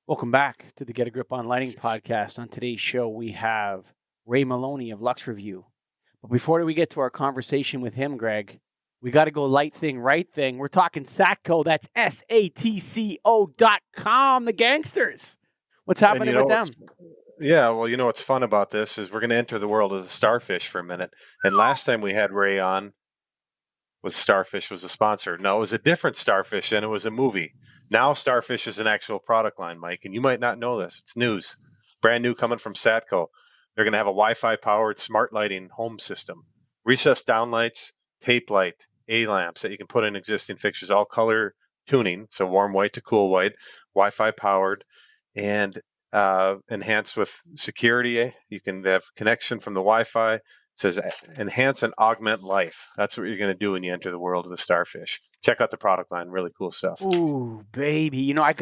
Welcome back to the Get a Grip on Lighting podcast. On today's show, we have Ray Molony of Lux Review. But before we get to our conversation with him, Greg, we got to go light thing, right thing. We're talking Satco. That's SATCO.com, the gangsters. What's happening with them? Yeah, well, what's fun about this is we're going to enter the world of the Starfish for a minute. And last time we had Ray on, was Starfish was a sponsor. No, it was a different Starfish, and it was a movie. Now Starfish is an actual product line, Mike, and you might not know this. It's news. Brand new coming from Satco. They're going to have a Wi-Fi powered smart lighting home system. Recessed downlights, tape light, A-lamps that you can put in existing fixtures, all color tuning, so warm white to cool white, Wi-Fi powered, and enhanced with security. You can have connection from the Wi-Fi. It says enhance and augment life. That's what you're going to do when you enter the world of the Starfish. Check out the product line. Really cool stuff. Ooh, baby. I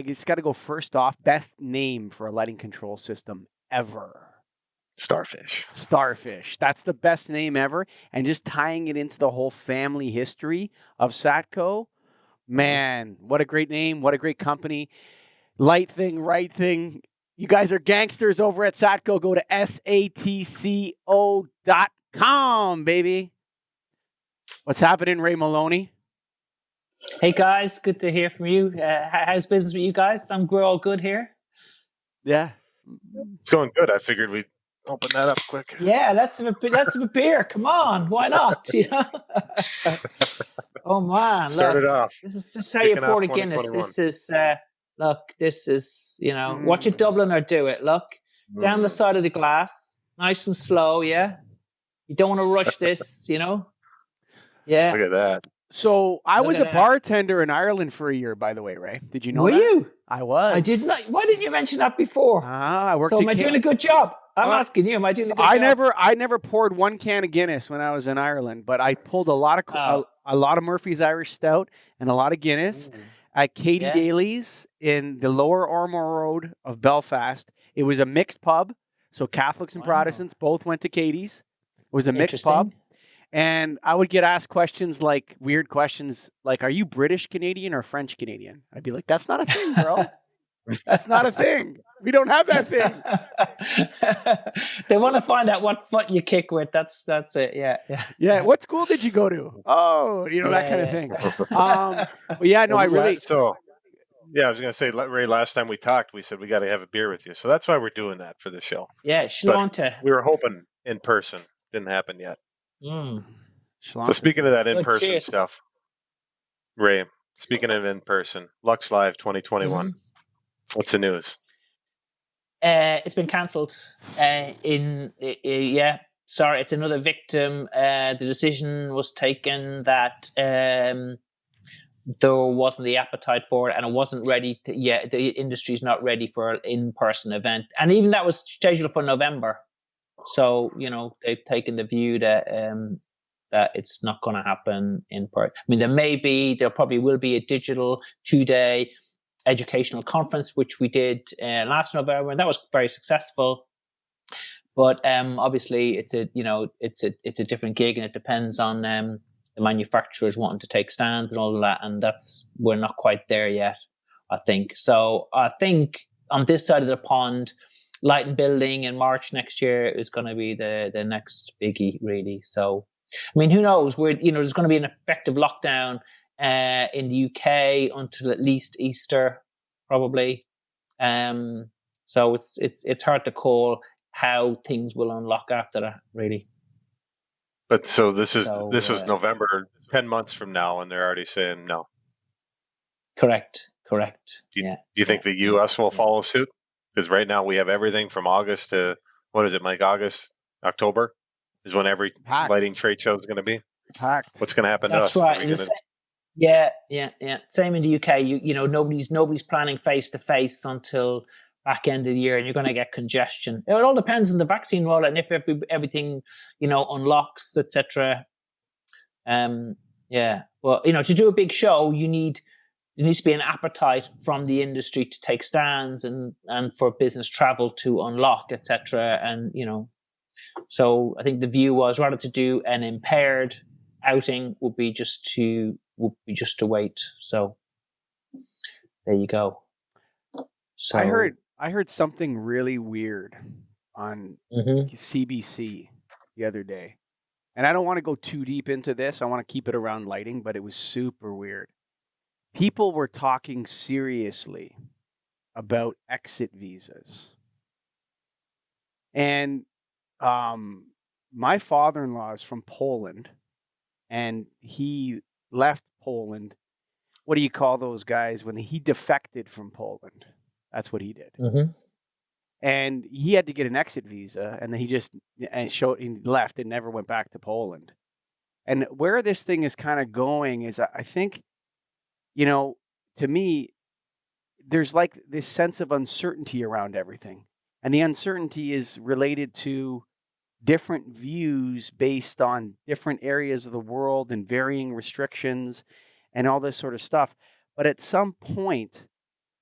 just got to go first off. Best name for a lighting control system ever. Starfish. Starfish. That's the best name ever. And just tying it into the whole family history of Satco. Man, what a great name. What a great company. Light thing, right thing. You guys are gangsters over at Satco. Go to SATCO.com, baby. What's happening, Ray Molony? Hey, guys. Good to hear from you. How's business with you guys? We're all good here. Yeah. It's going good. I figured we'd open that up quick. Yeah, let's have a beer. Come on. Why not? Oh, man. Started off. This is just how you pour a Guinness. This is, watch it Dublin or do it. Look, down the side of the glass, nice and slow, yeah? You don't want to rush this, Yeah. Look at that. So I was a bartender in Ireland for a year, by the way, Ray. Did you know that? Were you? I was. I did not. Why didn't you mention that before? I worked. So am I doing a good job? I'm asking you. Am I doing a good job? I never poured one can of Guinness when I was in Ireland, but I pulled a lot of Murphy's Irish Stout and a lot of Guinness at Katie Daly's in the Lower Ormore Road of Belfast. It was a mixed pub, so Catholics and Protestants both went to Katie's. It was a mixed pub. And I would get asked questions like weird questions like, are you British Canadian or French Canadian? I'd be like, that's not a thing, bro. That's not a thing. We don't have that thing. They want to find out what foot you kick with. That's it. Yeah. What school did you go to? Oh, that kind of thing. I really. I was going to say, Ray, last time we talked, we said we got to have a beer with you. So that's why we're doing that for the show. Yeah, Shlanta. We were hoping in person. Didn't happen yet. So speaking of that in-person stuff, Ray, speaking of in-person, LuxLive 2021, what's the news? It's been cancelled. Sorry, it's another victim. The decision was taken that there wasn't the appetite for it, and it wasn't ready to. Yeah, the industry's not ready for an in-person event, and even that was scheduled for November. So they've taken the view that that it's not going to happen in person. I mean, there probably will be a digital 2-day educational conference, which we did last November, and that was very successful. But obviously, it's a different gig, and it depends on the manufacturers wanting to take stands and all of that, and we're not quite there yet, I think. So I think on this side of the pond, Light and Building in March next year is going to be the next biggie, really. So, I mean, who knows? There's going to be an effective lockdown in the UK until at least Easter, probably. So it's hard to call how things will unlock after that, really. But so this was November, 10 months from now, and they're already saying no. Correct. Do you think the US will follow suit? Because right now we have everything from August to, what is it, Mike? August, October is when every lighting trade show is going to be. Packed. What's going to happen to us? That's right. Yeah. Same in the UK. Nobody's planning face to face until back end of the year, and you're going to get congestion. It all depends on the vaccine rollout and if everything unlocks, etc. Well, to do a big show, there needs to be an appetite from the industry to take stands and for business travel to unlock, etc. And so I think the view was rather to do an impaired outing would be just to wait. So there you go. So I heard something really weird on CBC the other day. And I don't want to go too deep into this. I want to keep it around lighting, but it was super weird. People were talking seriously about exit visas. And my father-in-law is from Poland, and he left Poland. What do you call those guys when he defected from Poland? That's what he did. And he had to get an exit visa, and then he left and never went back to Poland. And where this thing is kind of going is, I think, to me, there's like this sense of uncertainty around everything. And the uncertainty is related to different views based on different areas of the world and varying restrictions and all this sort of stuff. But at some point,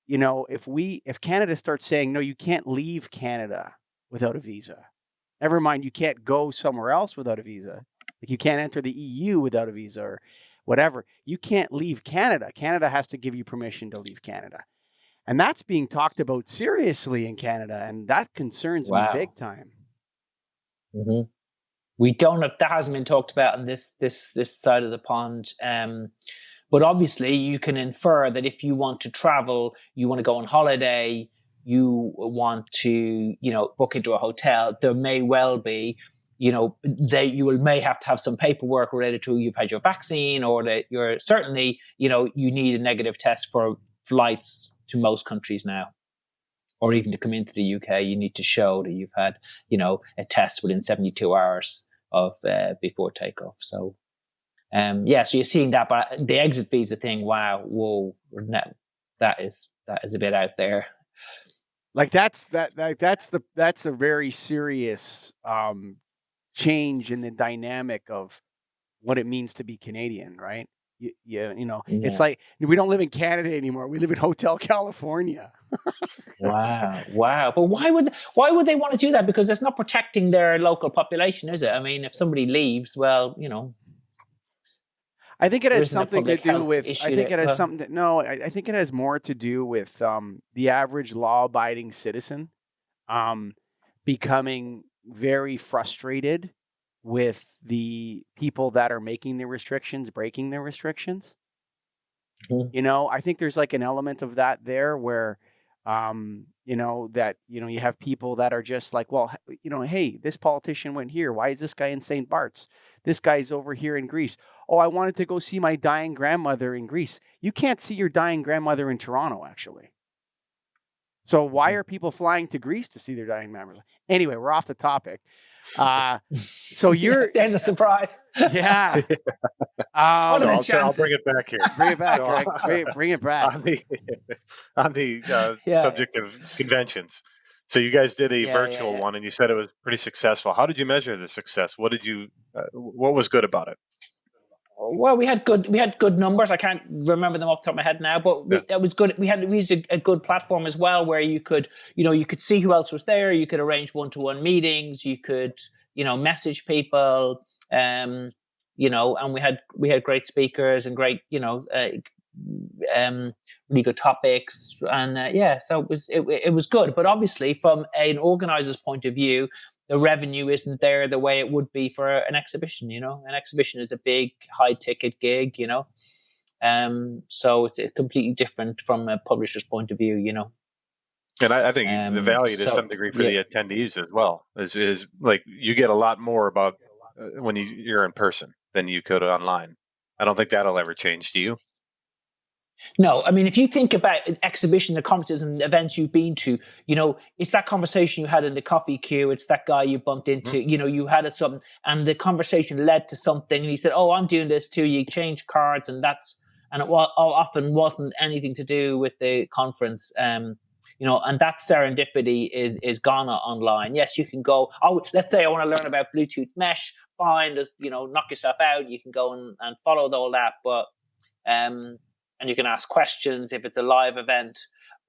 if Canada starts saying, no, you can't leave Canada without a visa. Never mind, you can't go somewhere else without a visa. Like you can't enter the EU without a visa or whatever. You can't leave Canada. Canada has to give you permission to leave Canada. And that's being talked about seriously in Canada, and that concerns me big time. We don't have, that hasn't been talked about on this side of the pond. But obviously you can infer that if you want to travel, you want to go on holiday, you want to, book into a hotel, there may well be, you may have to have some paperwork related to you've had your vaccine, or that you're certainly, you need a negative test for flights to most countries now, or even to come into the UK, you need to show that you've had, a test within 72 hours of before takeoff. So, so you're seeing that, but the exit visa thing, whoa, that is a bit out there. Like that's a very serious change in the dynamic of what it means to be Canadian, right? It's like we don't live in Canada anymore. We live in Hotel California. Wow. But why would they want to do that? Because it's not protecting their local population, is it? I mean, if somebody leaves, well, I think it has something to do with. I think it has something. I think it has more to do with the average law-abiding citizen becoming very frustrated with the people that are making the restrictions, breaking their restrictions. I think there's like an element of that there where, you have people that are just like, well, hey, this politician went here. Why is this guy in St. Bart's? This guy's over here in Greece. Oh, I wanted to go see my dying grandmother in Greece. You can't see your dying grandmother in Toronto, actually. So why are people flying to Greece to see their dying grandmother? Anyway, we're off the topic. So there's a surprise. Yeah. I'll bring it back here. Bring it back, Greg. Bring it back. On the subject of conventions. So you guys did a virtual one, and you said it was pretty successful. How did you measure the success? What was good about it? Well, we had good numbers. I can't remember them off the top of my head now, but it was good. We used a good platform as well, where you could see who else was there. You could arrange one-to-one meetings. You could, message people. And we had great speakers and great, really good topics, and so it was good. But obviously, from an organizer's point of view, the revenue isn't there the way it would be for an exhibition. An exhibition is a big high ticket gig, so it's completely different from a publisher's point of view. And I think the value to some degree for the attendees as well is like you get a lot more about when you're in person than you could online. I don't think that'll ever change. Do you? No, I mean, if you think about exhibitions and conferences and events you've been to, it's that conversation you had in the coffee queue. It's that guy you bumped into, you had something, and the conversation led to something. And he said, "Oh, I'm doing this too." You change cards, and it often wasn't anything to do with the conference. And that serendipity is gone online. Yes, you can go. Oh, let's say I want to learn about Bluetooth mesh. Fine, just knock yourself out. You can go and follow all that, but and you can ask questions if it's a live event,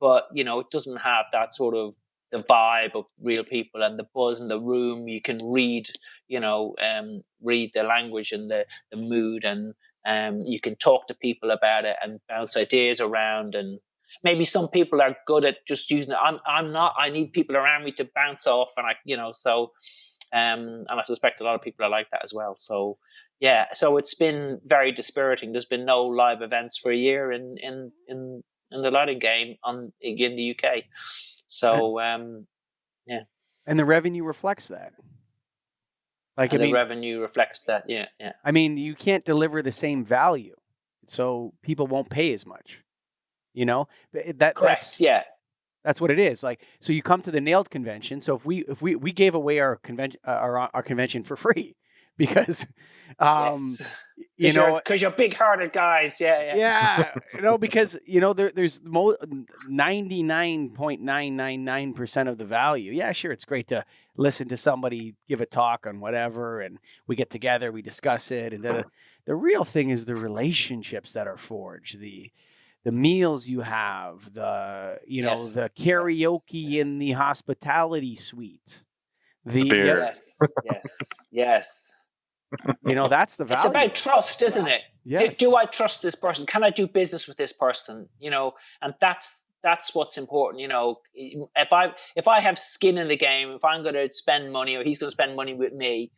but it doesn't have that sort of the vibe of real people and the buzz in the room. You can read read the language and the mood, and you can talk to people about it and bounce ideas around, and maybe some people are good at just using it. I'm not. I need people around me to bounce off, and so. And I suspect a lot of people are like that as well. So, yeah. So it's been very dispiriting. There's been no live events for a year in the lighting game in the UK. So, yeah. And the revenue reflects that. The revenue reflects that. Yeah. I mean, you can't deliver the same value, so people won't pay as much. Correct. That's what it is. Like, so you come to the Nailed convention. So if we gave away our convention for free because, because you're big-hearted guys. Yeah. Because there's 99.999% of the value. Yeah, sure, it's great to listen to somebody give a talk on whatever, and we get together, we discuss it, and the real thing is the relationships that are forged, the meals you have, the karaoke in the hospitality suite, the beer. Yes. That's the value. It's about trust, isn't it? Yes. Do I trust this person? Can I do business with this person? And that's what's important. If I have skin in the game, if I'm going to spend money or he's going to spend money with me,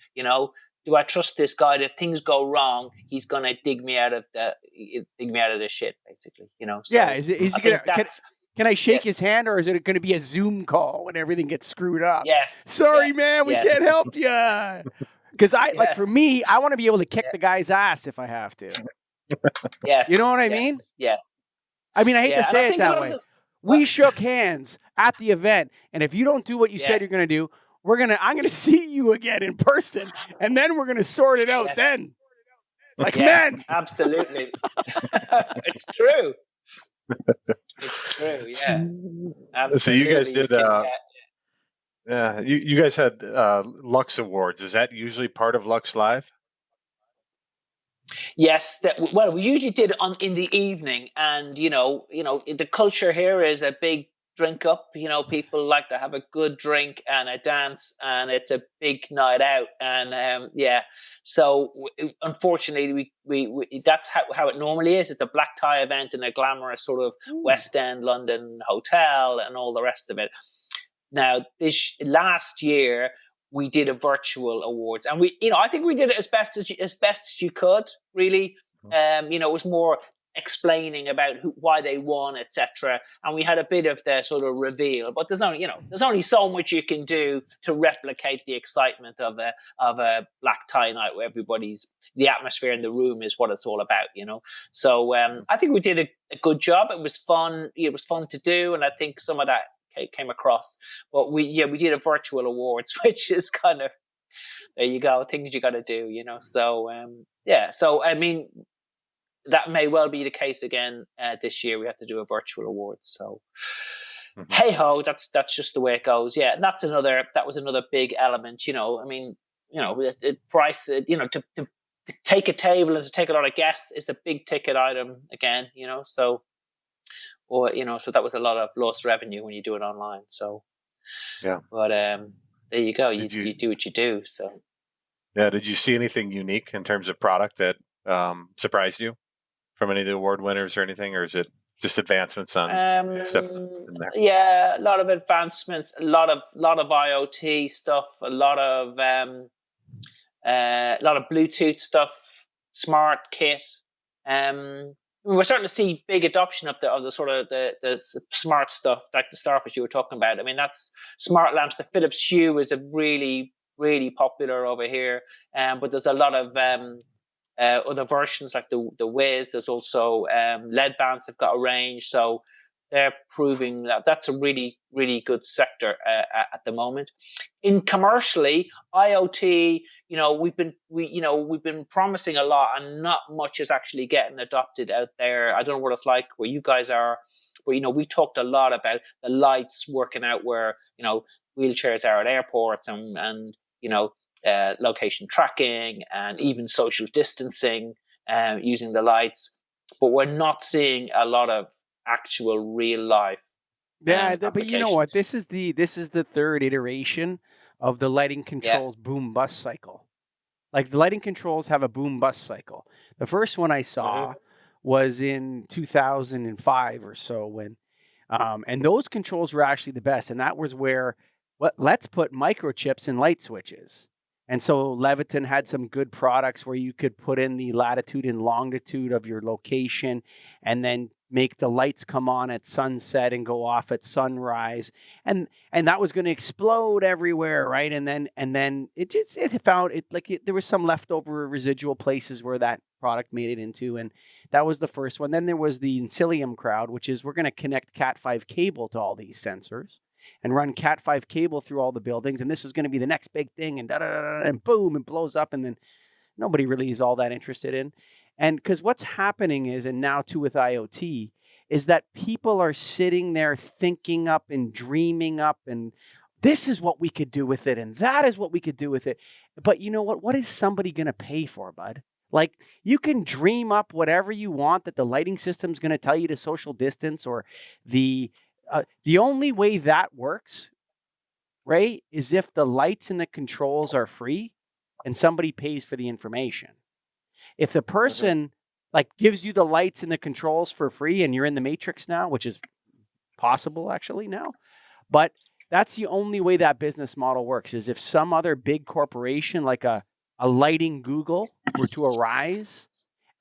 do I trust this guy that things go wrong, he's going to dig me out of the shit, basically, So yeah. Is he going to, can I shake his hand, or is it going to be a Zoom call when everything gets screwed up? Yes. Sorry, man, we can't help you. Because for me, I want to be able to kick the guy's ass if I have to. Yes. You know what I mean? Yeah. I mean, I hate to say it that way. We shook hands at the event, and if you don't do what you said you're going to do, I'm going to see you again in person, and then we're going to sort it out then. Men. Absolutely. It's true. It's true, yeah. Absolutely. So you guys did... you guys had Lux Awards. Is that usually part of LuxLive? Yes. We usually did it in the evening, and the culture here is a big drink up. People like to have a good drink and a dance, and it's a big night out. And so unfortunately, we that's how it normally is. It's a black tie event in a glamorous sort of West End London hotel and all the rest of it. Now, this last year we did a virtual awards, and I think we did it as best as you could. Really, it was more explaining about why they won, etc. And we had a bit of the sort of reveal, but there's only so much you can do to replicate the excitement of a black tie night where the atmosphere in the room is what it's all about. So I think we did a good job. It was fun. It was fun to do, and I think some of that came across. But we did a virtual awards, which is kind of, there you go, things you got to do, So so I mean, that may well be the case again this year. We have to do a virtual awards. So hey ho, that's just the way it goes. Yeah, and that was another big element. I mean, price. To take a table and to take a lot of guests is a big ticket item again. So. Or so that was a lot of lost revenue when you do it online. So, yeah. But there you go. You do what you do. So, yeah. Did you see anything unique in terms of product that surprised you from any of the award winners or anything, or is it just advancements on stuff in there? Yeah, a lot of advancements, a lot of IoT stuff, a lot of Bluetooth stuff, smart kit. We're starting to see big adoption of the sort of the smart stuff, like the Starfish you were talking about. I mean, that's smart lamps. The Philips Hue is a really, really popular over here. But there's a lot of other versions like the woes. There's also LED bands have got a range. So they're proving that that's a really, really good sector at the moment. In commercially, IoT, we've been promising a lot, and not much is actually getting adopted out there. I don't know what it's like where you guys are, but we talked a lot about the lights working out where wheelchairs are at airports, and location tracking, and even social distancing using the lights. But we're not seeing a lot of actual real life. Yeah, but you know what? This is the third iteration of the lighting controls boom bust cycle. Like, the lighting controls have a boom bust cycle. The first one I saw was in 2005 or so, when And those controls were actually the best. And that was where, let's put microchips in light switches. And so Leviton had some good products where you could put in the latitude and longitude of your location and then make the lights come on at sunset and go off at sunrise. And that was going to explode everywhere, right? And then there was some leftover residual places where that product made it into, and that was the first one. Then there was the Incilium crowd, which is we're going to connect Cat5 cable to all these sensors and run Cat5 cable through all the buildings, and this is going to be the next big thing, and and boom, it blows up, and then nobody really is all that interested in. And because what's happening is, and now too with IoT, is that people are sitting there thinking up and dreaming up, and this is what we could do with it, and that is what we could do with it. But you know what? What is somebody going to pay for, bud? Like, you can dream up whatever you want that the lighting system is going to tell you to social distance, or the only way that works, right, is if the lights and the controls are free and somebody pays for the information. If the person gives you the lights and the controls for free and you're in the matrix now, which is possible actually now, but that's the only way that business model works, is if some other big corporation like a lighting Google were to arise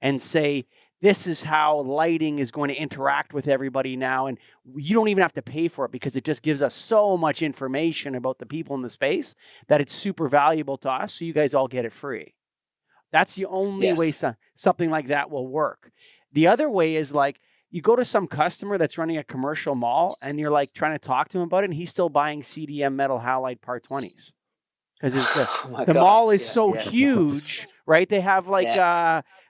and say, this is how lighting is going to interact with everybody now, and you don't even have to pay for it because it just gives us so much information about the people in the space that it's super valuable to us, so you guys all get it free. That's the only way something like that will work. The other way is you go to some customer that's running a commercial mall and you're trying to talk to him about it, and he's still buying CDM metal halide par 20s. Because the mall is so huge, right? They have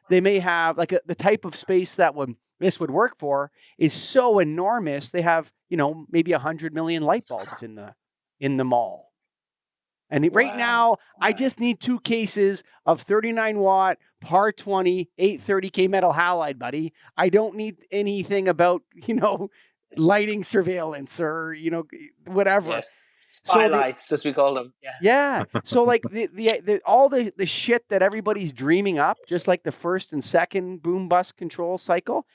they may have the type of space that this would work for is so enormous. They have, maybe 100 million light bulbs in the mall. And right now, I just need 2 cases of 39 watt par 20 830K metal halide, buddy. I don't need anything about, lighting surveillance or, whatever. Yes. Spylights, as we call them. Yeah. So all the shit that everybody's dreaming up, just like the first and second boom bust control cycle,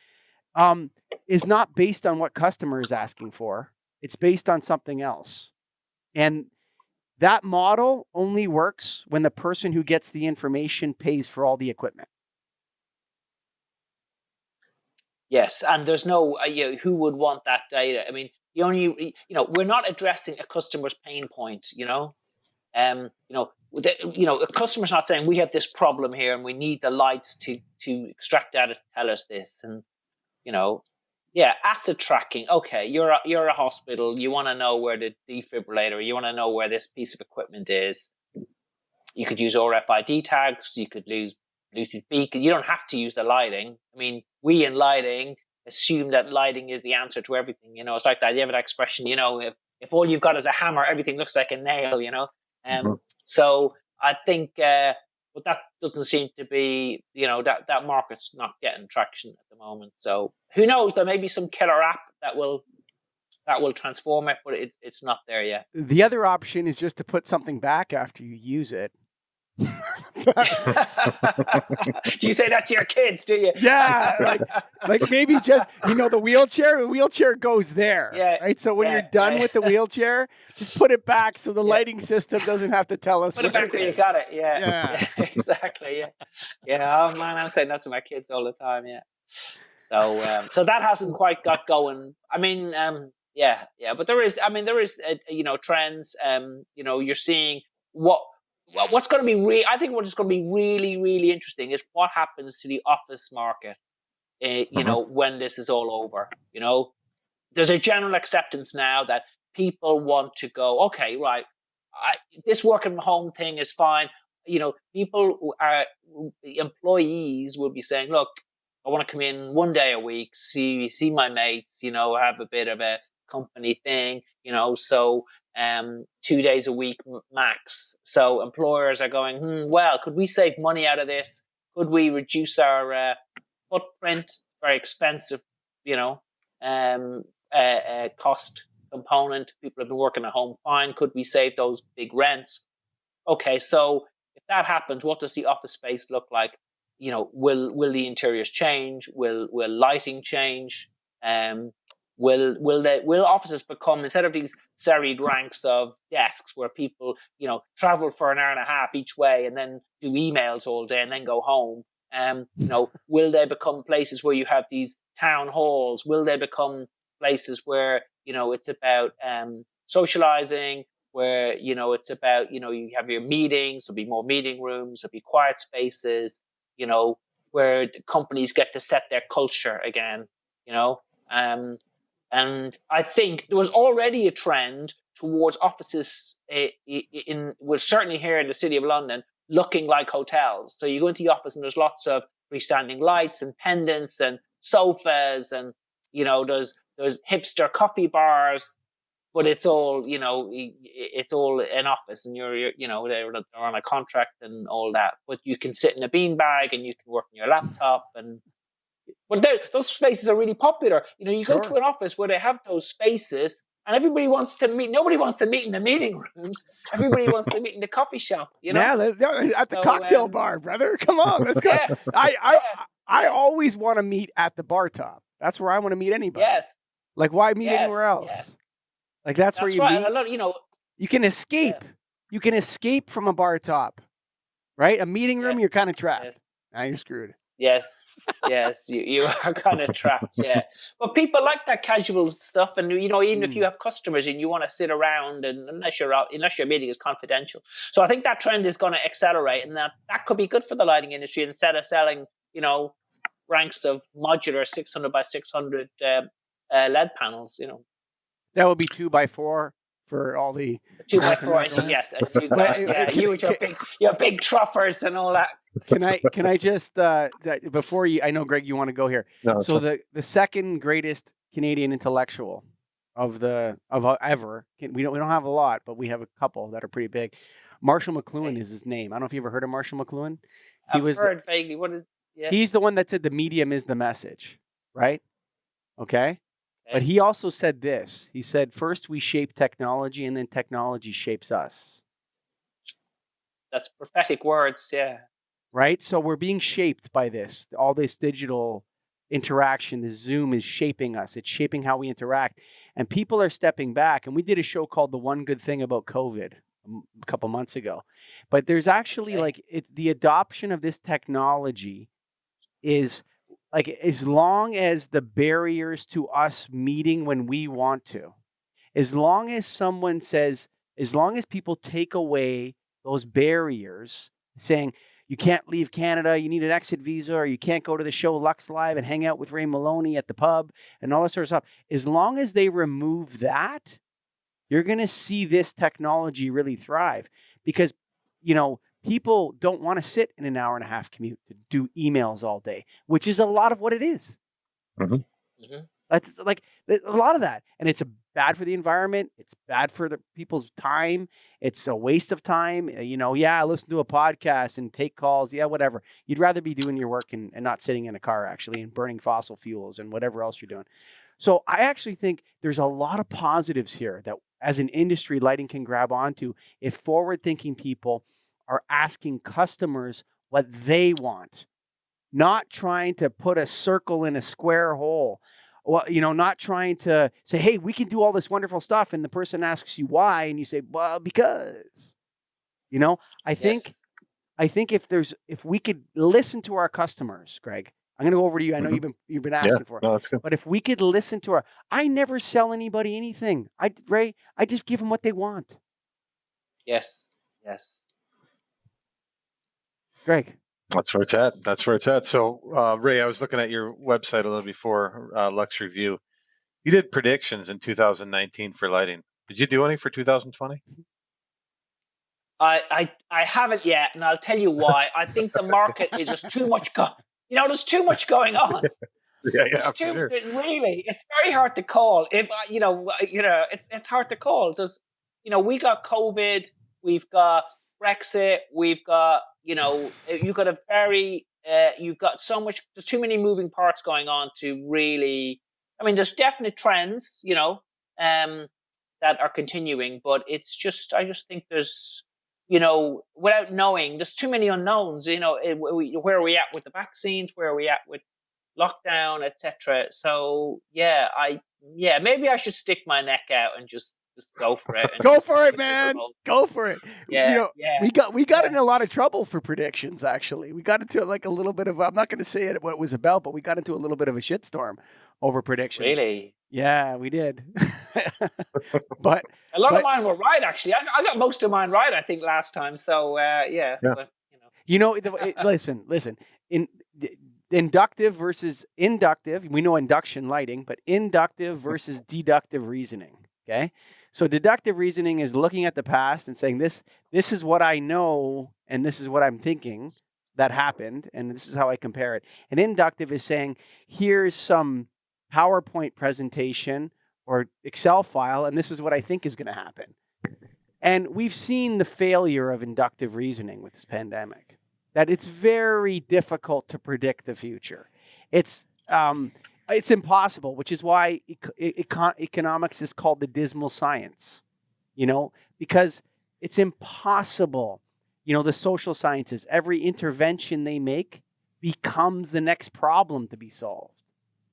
is not based on what customer is asking for. It's based on something else. And that model only works when the person who gets the information pays for all the equipment. Yes, and there's no who would want that data. I mean, we're not addressing a customer's pain point. A customer's not saying we have this problem here and we need the lights to extract data to tell us this. And asset tracking. Okay, you're a hospital. You want to know where the defibrillator. You want to know where this piece of equipment is. You could use RFID tags. You could use Bluetooth beacon. You don't have to use the lighting. I mean, we in lighting assume that lighting is the answer to everything. It's like that. You have that expression. If all you've got is a hammer, everything looks like a nail. So I think, but that doesn't seem to be. That market's not getting traction at the moment. So who knows? There may be some killer app that will transform it, but it's not there yet. The other option is just to put something back after you use it. Do you say that to your kids? Do you? Yeah, like maybe just the wheelchair goes there. Yeah, right. So when you're done with the wheelchair, just put it back so the lighting system doesn't have to tell us. Put it back where you got it. Yeah, exactly. Yeah. Oh man, I'm saying that to my kids all the time. Yeah. So that hasn't quite got going. I mean, but there is trends. You're seeing what's going to be I think what's going to be really, really interesting is what happens to the office market, when this is all over. There's a general acceptance now that people want to go, okay, right, this working from home thing is fine. People who are employees will be saying, look, I want to come in 1 day a week, see my mates, have a bit of a company thing, so 2 days a week max. So employers are going, well, could we save money out of this? Could we reduce our footprint? Very expensive, cost component. People have been working at home fine. Could we save those big rents? Okay, so if that happens, what does the office space look like? Will the interiors change? Will lighting change? Will offices become, instead of these serried ranks of desks where people, travel for an hour and a half each way and then do emails all day and then go home? Will they become places where you have these town halls? Will they become places where, it's about socializing, where, it's about, you have your meetings, there'll be more meeting rooms, there'll be quiet spaces, where the companies get to set their culture again, and I think there was already a trend towards offices certainly here in the City of London, looking like hotels. So you go into the office and there's lots of freestanding lights and pendants and sofas, and there's hipster coffee bars, but it's all it's all an office, and you're they're on a contract and all that. But you can sit in a beanbag and you can work on your laptop, and but those spaces are really popular. You go to an office where they have those spaces, and everybody wants to meet. Nobody wants to meet in the meeting rooms. Everybody wants to meet in the coffee shop. Yeah, at the cocktail bar, brother. Come on, let's go. Yes, I always want to meet at the bar top. That's where I want to meet anybody. Yes. Like, why meet anywhere else? Yes. Like, that's where you right. meet. You can escape. Yeah. You can escape from a bar top, right? A meeting room, you're kind of trapped. Yes. Now you're screwed. Yes, you are kind of trapped, yeah. But people like that casual stuff, and even if you have customers and you want to sit around, and unless your meeting is confidential. So I think that trend is going to accelerate, and that could be good for the lighting industry instead of selling, ranks of modular 600 by 600 LED panels. That would be 2x4. For all the 2x4, yes. You with your big truffers and all that. Can I just before you? I know, Greg, you want to go here. No, so the second greatest Canadian intellectual of ever. We don't have a lot, but we have a couple that are pretty big. Marshall McLuhan is his name. I don't know if you ever heard of Marshall McLuhan. I've heard vaguely. What is? Yeah. He's the one that said the medium is the message, right? Okay. But he also said this. He said, first we shape technology, and then technology shapes us. That's prophetic words, yeah. Right? So we're being shaped by this. All this digital interaction, the Zoom is shaping us. It's shaping how we interact. And people are stepping back. And we did a show called The One Good Thing About COVID a couple months ago. But there's actually the adoption of this technology is... Like, as long as the barriers to us meeting when we want to, as long as someone says, as long as people take away those barriers, saying you can't leave Canada, you need an exit visa, or you can't go to the show LuxLive and hang out with Ray Molony at the pub and all that sort of stuff, as long as they remove that, you're going to see this technology really thrive. Because, people don't want to sit in an hour and a half commute to do emails all day, which is a lot of what it is. Mm-hmm. Mm-hmm. That's like a lot of that. And it's bad for the environment. It's bad for the people's time. It's a waste of time. Listen to a podcast and take calls. Yeah, whatever. You'd rather be doing your work and not sitting in a car, actually, and burning fossil fuels and whatever else you're doing. So I actually think there's a lot of positives here that as an industry, lighting can grab onto if forward-thinking people are asking customers what they want, not trying to put a circle in a square hole. Well, not trying to say, hey, we can do all this wonderful stuff. And the person asks you why, and you say, well, because, I think if we could listen to our customers, Greg, I'm going to go over to you. I know you've been asking for it. No, that's good. But if we could listen to I never sell anybody anything. Ray, I just give them what they want. Yes. Greg. That's where it's at. So, Ray, I was looking at your website a little before Lux Review. You did predictions in 2019 for lighting. Did you do any for 2020? I haven't yet, and I'll tell you why. I think the market is just too much there's too much going on. Really, it's very hard to call. If it's hard to call. Just we got COVID, we've got Brexit, we've got you've got you've got so much. There's too many moving parts going on to really. I mean, there's definite trends, that are continuing, but it's just. I just think there's. Without knowing, there's too many unknowns. Where are we at with the vaccines? Where are we at with lockdown, etc. So maybe I should stick my neck out and just go for it. And Go just for it, give a man. roll. Go for it. Yeah, We got in a lot of trouble for predictions. Actually, we got into like a little bit of. I'm not going to say what it was about, but we got into a little bit of a shitstorm over predictions. Really? Yeah, we did. But a lot of mine were right. Actually, I got most of mine right. I think last time. So yeah. But, listen. Inductive versus inductive. We know induction lighting, but inductive versus deductive reasoning. Okay. So deductive reasoning is looking at the past and saying this is what I know and this is what I'm thinking that happened and this is how I compare it. And inductive is saying here's some PowerPoint presentation or Excel file and this is what I think is going to happen. And we've seen the failure of inductive reasoning with this pandemic. That it's very difficult to predict the future. It's impossible, which is why economics is called the dismal science, because it's impossible. The social sciences, every intervention they make becomes the next problem to be solved,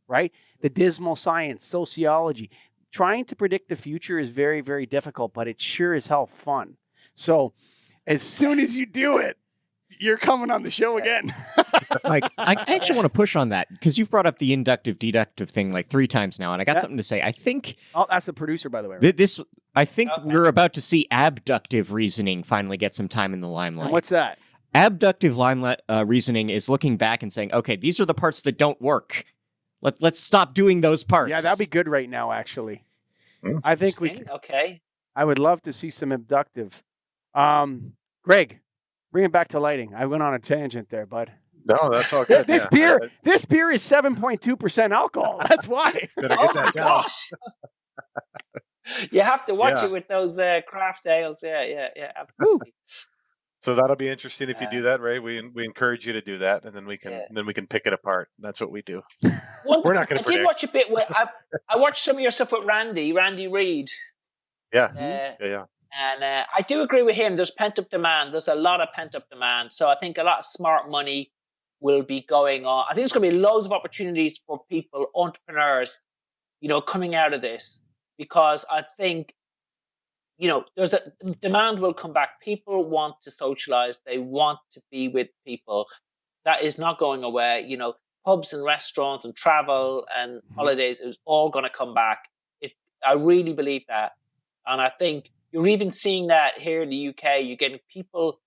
right? The dismal science, sociology, trying to predict the future is very, very difficult, but it's sure as hell fun. So as soon as you do it, you're coming on the show again. Mike, I actually want to push on that because you've brought up the inductive deductive thing like 3 times now, and I got something to say. I think. Oh, that's the producer, by the way. Right? I think we're about to see abductive reasoning finally get some time in the limelight. And what's that? Abductive reasoning is looking back and saying, okay, these are the parts that don't work. Let's stop doing those parts. Yeah, that'd be good right now, actually. I think we can. Okay. I would love to see some abductive. Greg, bring it back to lighting. I went on a tangent there, bud. No, that's all good. This beer is 7.2% alcohol. That's why. Better get that down. Gosh. You have to watch it with those craft ales. Yeah, absolutely. So that'll be interesting if you do that, Ray. We encourage you to do that, and then we can pick it apart. That's what we do. We're not going to. I did watch a bit. I watched some of your stuff with Randy Reed. Yeah. And I do agree with him. There's pent up demand. There's a lot of pent up demand. So I think a lot of smart money will be going on. I think there's going to be loads of opportunities for people, entrepreneurs, coming out of this, because I think, there's the demand will come back. People want to socialize. They want to be with people. That is not going away. Pubs and restaurants and travel and holidays is all going to come back. I really believe that. And I think you're even seeing that here in the UK. You're getting people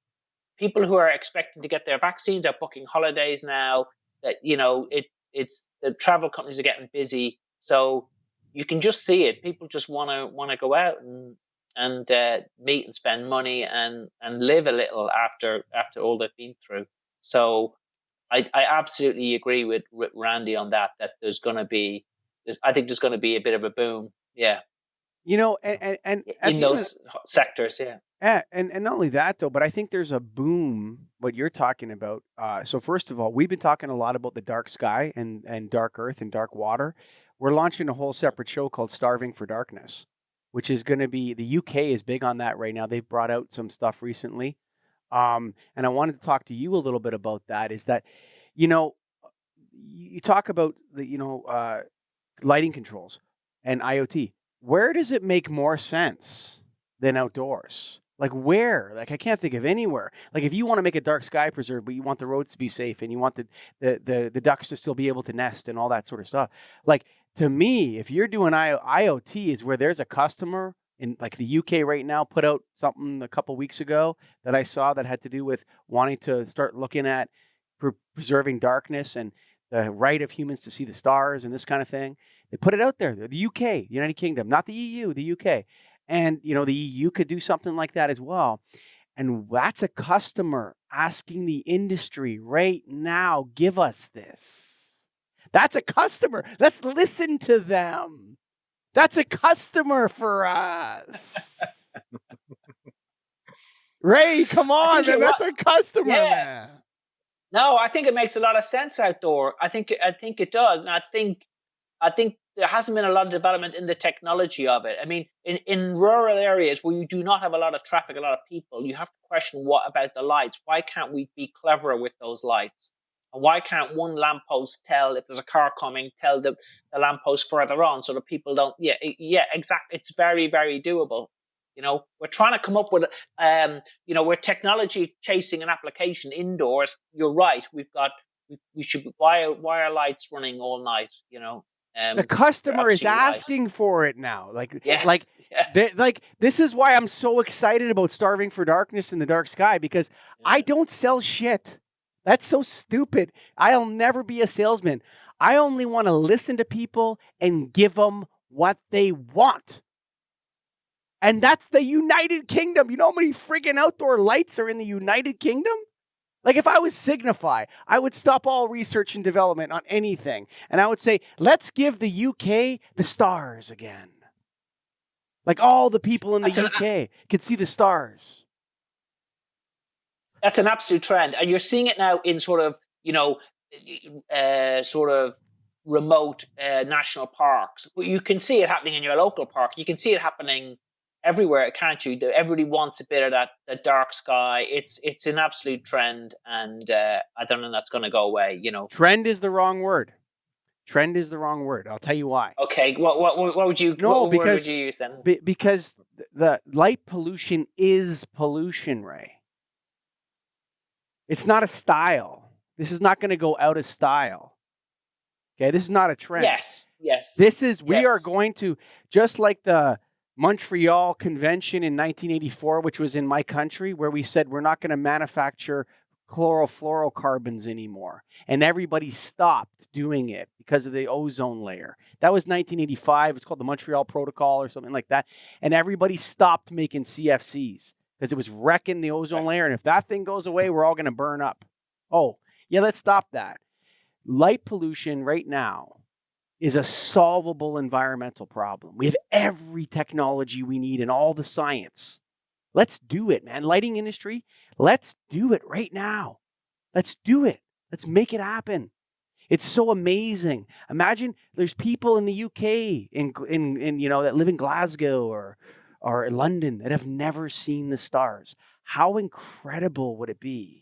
who are expecting to get their vaccines are booking holidays now. That it's the travel companies are getting busy, so you can just see it. People just want to go out and meet and spend money and live a little after all they've been through. So I absolutely agree with Randy on that. That I think there's going to be a bit of a boom. Yeah. And in those sectors, yeah. Yeah, and not only that though, but I think there's a boom. What you're talking about. So first of all, we've been talking a lot about the dark sky and dark earth and dark water. We're launching a whole separate show called Starving for Darkness, which is going to be the UK is big on that right now. They've brought out some stuff recently, and I wanted to talk to you a little bit about that. Is that you talk about the lighting controls and IoT. Where does it make more sense than outdoors? Like where? Like I can't think of anywhere. Like if you want to make a dark sky preserve, but you want the roads to be safe and you want the ducks to still be able to nest and all that sort of stuff. Like to me, if you're doing IoT is where there's a customer in like the UK right now put out something a couple weeks ago that I saw that had to do with wanting to start looking at preserving darkness and the right of humans to see the stars and this kind of thing. They put it out there. The UK, United Kingdom, not the EU, the UK. And, the EU could do something like that as well. And that's a customer asking the industry right now, give us this. That's a customer. Let's listen to them. That's a customer for us. Ray, come on, man. That's a customer, man. No, I think it makes a lot of sense outdoor. I think it does. And I think there hasn't been a lot of development in the technology of it. I mean, in rural areas where you do not have a lot of traffic, a lot of people, you have to question what about the lights? Why can't we be cleverer with those lights? And why can't one lamppost tell if there's a car coming, tell the lamppost further on so that people don't? Yeah, exactly. It's very, very doable. We're trying to come up with, we're technology chasing an application indoors. You're right. We should, why are lights running all night? The customer is asking for it now. Yes. This is why I'm so excited about Starving for Darkness in the Dark Sky, because I don't sell shit. That's so stupid. I'll never be a salesman. I only want to listen to people and give them what they want. And that's the United Kingdom. You know how many friggin' outdoor lights are in the United Kingdom? Like, if I was Signify, I would stop all research and development on anything. And I would say, let's give the UK the stars again. Like, all the people in the UK could see the stars. That's an absolute trend. And you're seeing it now in sort of, remote national parks. But you can see it happening in your local park. You can see it happening everywhere, can't you? Everybody wants a bit of that dark sky. It's an absolute trend, and I don't know that's going to go away. Trend is the wrong word. Trend is the wrong word. I'll tell you why. Okay, what would you? No, what word would you use then? Because the light pollution is pollution, Ray. It's not a style. This is not going to go out of style. Okay, this is not a trend. Yes. We are going to, just like the Montreal Convention in 1984, which was in my country, where we said we're not going to manufacture chlorofluorocarbons anymore. And everybody stopped doing it because of the ozone layer. That was 1985. It's called the Montreal Protocol or something like that. And everybody stopped making CFCs because it was wrecking the ozone layer. And if that thing goes away, we're all going to burn up. Oh, yeah, let's stop that. Light pollution right now is a solvable environmental problem. We have every technology we need and all the science. Let's do it, man. Lighting industry, let's do it right now. Let's do it. Let's make it happen. It's so amazing. Imagine there's people in the UK that live in Glasgow or London that have never seen the stars. How incredible would it be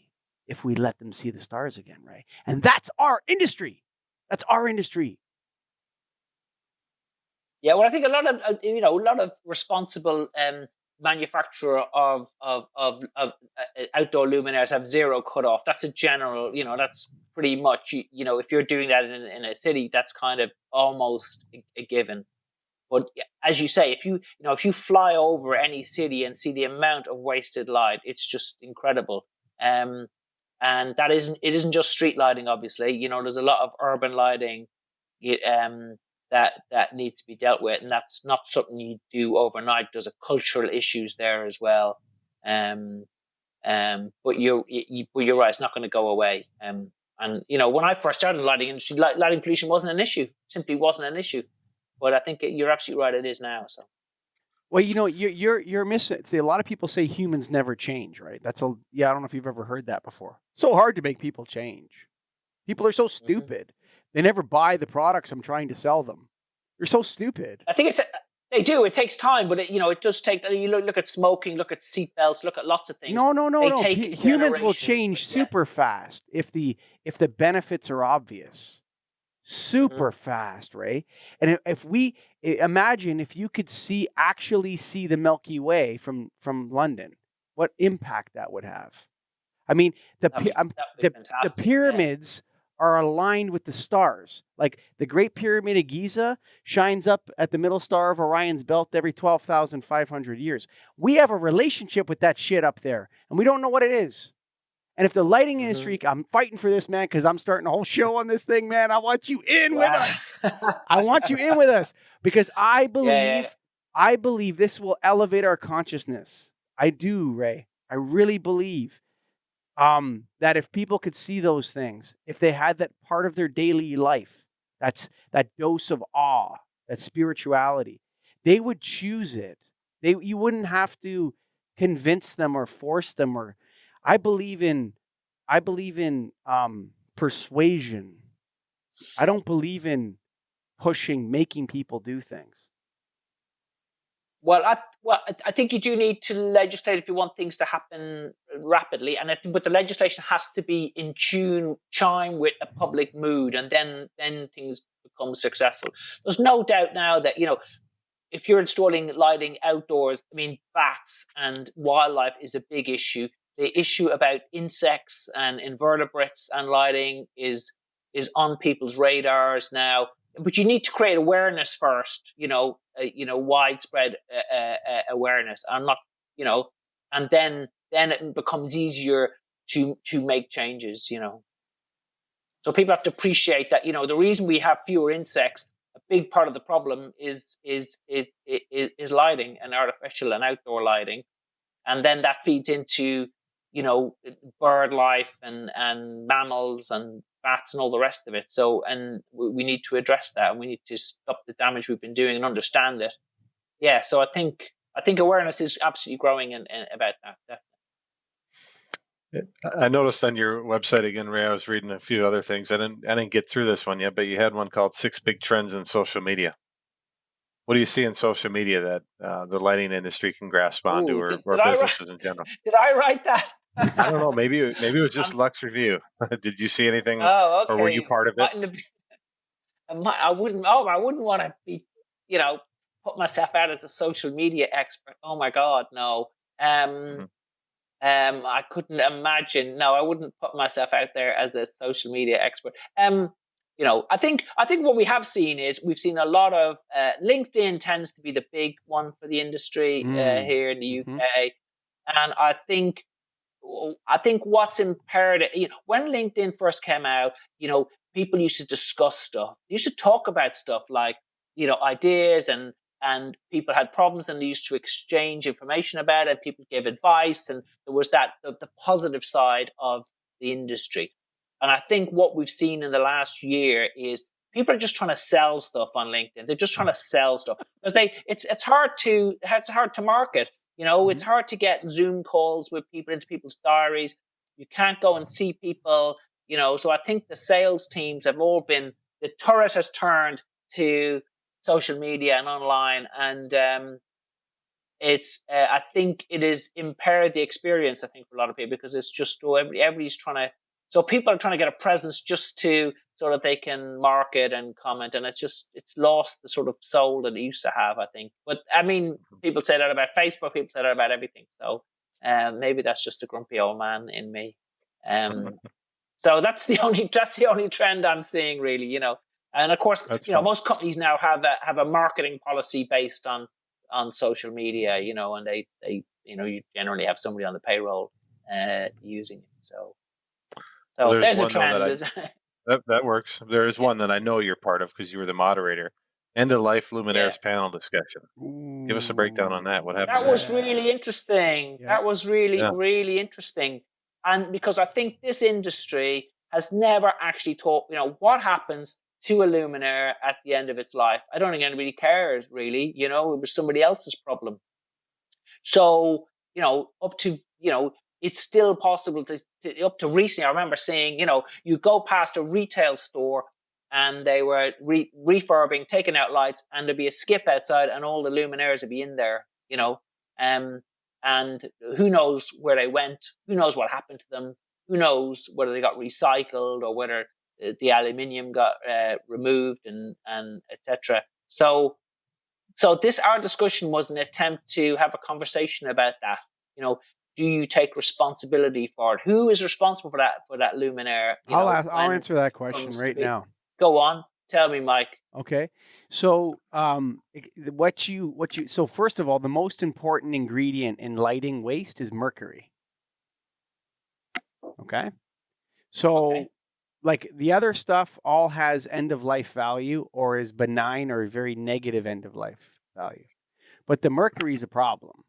if we let them see the stars again, right? And that's our industry. That's our industry. Yeah, well, I think a lot of responsible manufacturer of outdoor luminaires have zero cutoff. That's a general, that's pretty much, if you're doing that in a city, that's kind of almost a given. But as you say, if you fly over any city and see the amount of wasted light, it's just incredible. And it isn't just street lighting, obviously. There's a lot of urban lighting that needs to be dealt with, and that's not something you do overnight. There's a cultural issues there as well. But you're right; it's not going to go away. And when I first started in the lighting industry, lighting pollution wasn't an issue. Simply wasn't an issue. But I think you're absolutely right; it is now. So. Well, you're missing. See, a lot of people say humans never change, right? I don't know if you've ever heard that before. It's so hard to make people change. People are so stupid. Mm-hmm. They never buy the products I'm trying to sell them. You're so stupid. I think they do. It takes time, but it does take. You look at smoking, look at seatbelts, look at lots of things. No. Humans will change super fast if the benefits are obvious. Super fast, Ray. And if we imagine if you could actually see the Milky Way from London, what impact that would have. I mean, the pyramids are aligned with the stars. Like the Great Pyramid of Giza shines up at the middle star of Orion's belt every 12,500 years. We have a relationship with that shit up there, and we don't know what it is. And if the lighting industry, I'm fighting for this, man, because I'm starting a whole show on this thing, man. I want you in with us. I want you in with us because I believe this will elevate our consciousness. I do, Ray. I really believe that if people could see those things, if they had that part of their daily life, that's that dose of awe, that spirituality, they would choose it. You wouldn't have to convince them or force them. Or I believe in persuasion. I don't believe in making people do things. Well, I think you do need to legislate if you want things to happen rapidly, and I think, but the legislation has to be in chime with a public mood, and then things become successful. There's no doubt now that if you're installing lighting outdoors, I mean, bats and wildlife is a big issue. The issue about insects and invertebrates and lighting is on people's radars now. But you need to create awareness first, widespread awareness. I'm not, and then it becomes easier to make changes, So people have to appreciate that, the reason we have fewer insects, a big part of the problem is lighting, and artificial and outdoor lighting, and then that feeds into bird life and mammals and bats and all the rest of it. So, and we need to address that, and we need to stop the damage we've been doing and understand it. Yeah. So I think awareness is absolutely growing and about that. I noticed on your website again, Ray, I was reading a few other things. I didn't get through this one yet, but you had one called 6 Big Trends in Social Media. What do you see in social media that the lighting industry can grasp onto, or businesses in general? Did I write that? I don't know. Maybe it was just Lux Review. Did you see anything, okay. Or were you part of it? I wouldn't want to be, put myself out as a social media expert. Oh my God, no. I couldn't imagine. No, I wouldn't put myself out there as a social media expert. I think what we have seen is we've seen a lot of LinkedIn tends to be the big one for the industry here in the UK, and I think what's imperative, when LinkedIn first came out, people used to discuss stuff. They used to talk about stuff like, ideas, and people had problems, and they used to exchange information about it. People gave advice, and there was the positive side of the industry. And I think what we've seen in the last year is people are just trying to sell stuff on LinkedIn. They're just trying to sell stuff because it's hard to market. It's hard to get Zoom calls with people into people's diaries. You can't go and see people, So I think the sales teams have all been, the turret has turned to social media and online, and I think it is impaired the experience, I think, for a lot of people, because it's just everybody's trying to. So people are trying to get a presence just so that they can market and comment, and it's lost the sort of soul that it used to have, I think. But I mean, people say that about Facebook, people say that about everything. So maybe that's just a grumpy old man in me. So that's the only trend I'm seeing, really. And of course, most companies now have a marketing policy based on social media, and they you generally have somebody on the payroll using it. So there's a trend. That works. There is one that I know you're part of because you were the moderator. End of life luminaires panel discussion. Ooh. Give us a breakdown on that. What happened? That was really interesting. Yeah. That was really interesting. And because I think this industry has never actually thought, what happens to a luminaire at the end of its life. I don't think anybody cares, really. It was somebody else's problem. So, up to, it's still possible to up to recently, I remember seeing, you go past a retail store and they were refurbing, taking out lights, and there'd be a skip outside and all the luminaires would be in there, and who knows where they went, who knows what happened to them, who knows whether they got recycled or whether the aluminium got removed and etc. So our discussion was an attempt to have a conversation about that. Do you take responsibility for it? Who is responsible for that luminaire? I'll answer that question right now. Go on, tell me, Mike. Okay, so so first of all, the most important ingredient in lighting waste is mercury. Okay, so like the other stuff all has end of life value or is benign or very negative end of life value, but the mercury is a problem.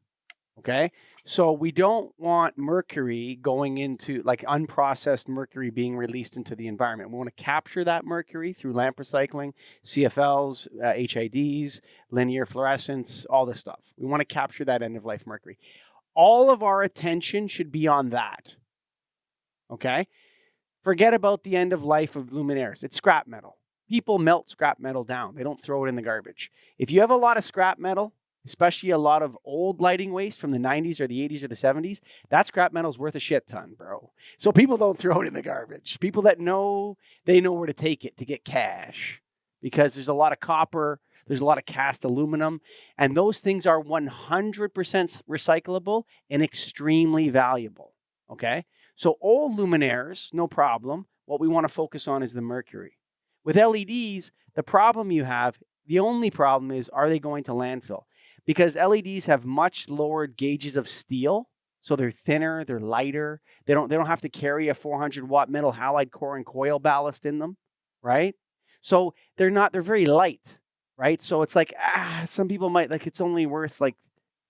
Okay, so we don't want mercury going into, like, unprocessed mercury being released into the environment. We want to capture that mercury through lamp recycling, CFLs, HIDs, linear fluorescence, all this stuff. We want to capture that end of life mercury. All of our attention should be on that. Okay, forget about the end of life of luminaires. It's scrap metal. People melt scrap metal down. They don't throw it in the garbage. If you have a lot of scrap metal especially a lot of old lighting waste from the 90s or the 80s or the 70s, that scrap metal's worth a shit ton, bro. So people don't throw it in the garbage. People that know, they know where to take it to get cash, because there's a lot of copper, there's a lot of cast aluminum, and those things are 100% recyclable and extremely valuable, okay? So old luminaires, no problem. What we want to focus on is the mercury. With LEDs, the problem you have, the only problem is, are they going to landfill? Because LEDs have much lower gauges of steel, so they're thinner, they're lighter. They don't have to carry a 400-watt metal halide core and coil ballast in them, right? So they're very light, right? So it's like, some people might, like, it's only worth like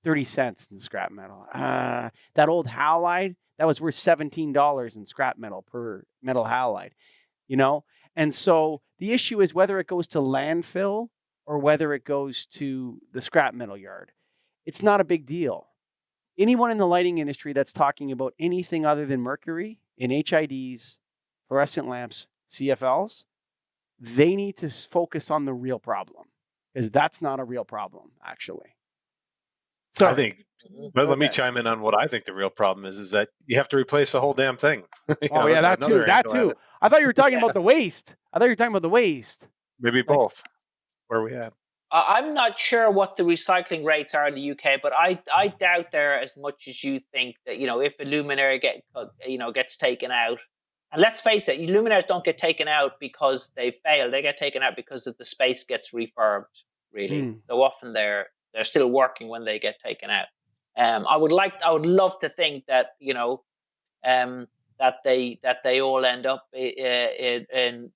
30 cents in scrap metal. That old halide, that was worth $17 in scrap metal per metal halide, you know? And so the issue is whether it goes to landfill or whether it goes to the scrap metal yard. It's not a big deal. Anyone in the lighting industry that's talking about anything other than mercury in HIDs, fluorescent lamps, CFLs, they need to focus on the real problem, because that's not a real problem, actually. So I think, but let me chime in on what I think the real problem is that you have to replace the whole damn thing. That too. I thought you were talking about the waste. Maybe both. Where are we at? I'm not sure what the recycling rates are in the UK, but I doubt they're as much as you think. That, you know, if a luminaire gets taken out, and let's face it, luminaires don't get taken out because they fail. They get taken out because the space gets refurbed. Really, so often they're still working when they get taken out. I would love to think that, that they all end up in